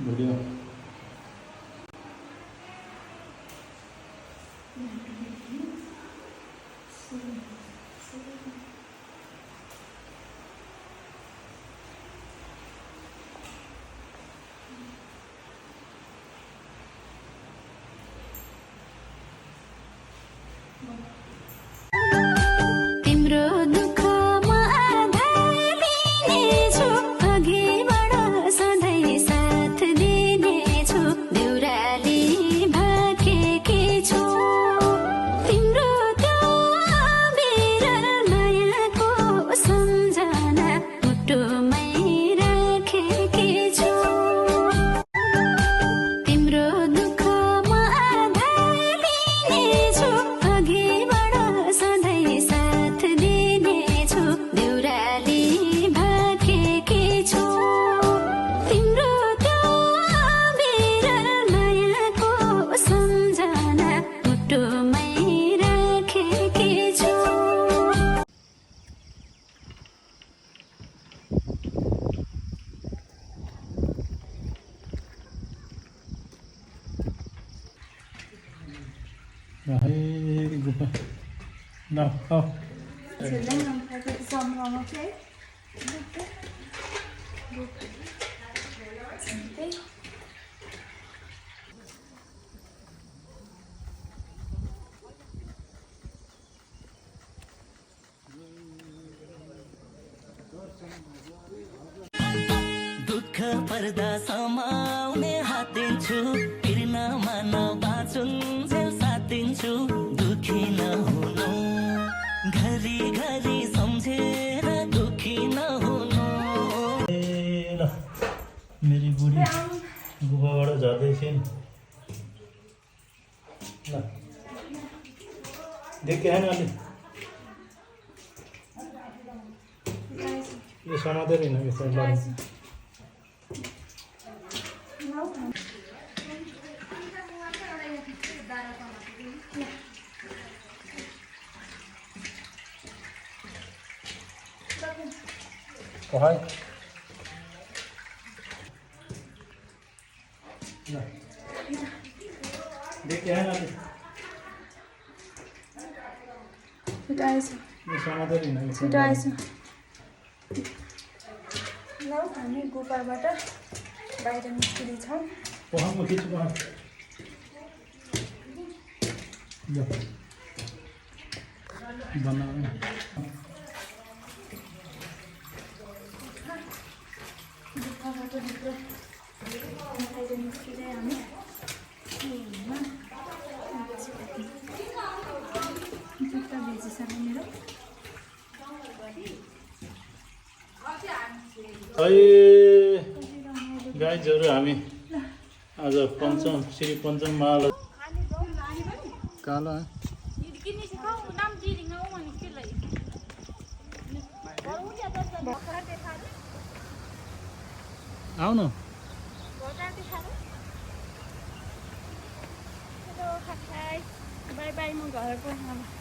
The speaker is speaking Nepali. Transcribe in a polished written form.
भिडियो तिम्रो दुःखमा आधार लिनेछु, अघिबाट सधैँ साथ दिनेछु, देउराली भाकेकी छु। तिम्रो त्यो अविरल मायाको सम्झना मुटुमै राखेकी छु। तिम्रो दुःखमा आधार लिनेछु, अघिबाट सधैँ साथ दिनेछु, देउराली भाकेकी छु। तिम्रो त्यो अविरल मायाको सम्झना मुटुमै राखेकी छु। Hey, गुफा ल आओ दुःख पर्दा समाउने हात दिन्छु, फिर्न मान बाँचुन्जेल साथ दिन्छु, दुखी नहुनु घरि घरि सम्झेर दुखी नहुनु। ए ल मेरी बुढी गुफाबाट झर्दैछिन् ल देख क्या है ना ये समाते रही ना ये Kohai. देख क्या है ना ये समाते रही ना हामी गुफाबाट बाहिर निस्किँदै छौँ। वहाँ म खिच्छु वहाँ ल बनाऊ गुफाबाट भित्र बाहिर निस्किँदै हामी जुत्ता बेचिसक्यो मेरो। गाइजहरू हामी आज श्री पञ्चम माला कालो आऊ न बाई बाई, म घर गएँ।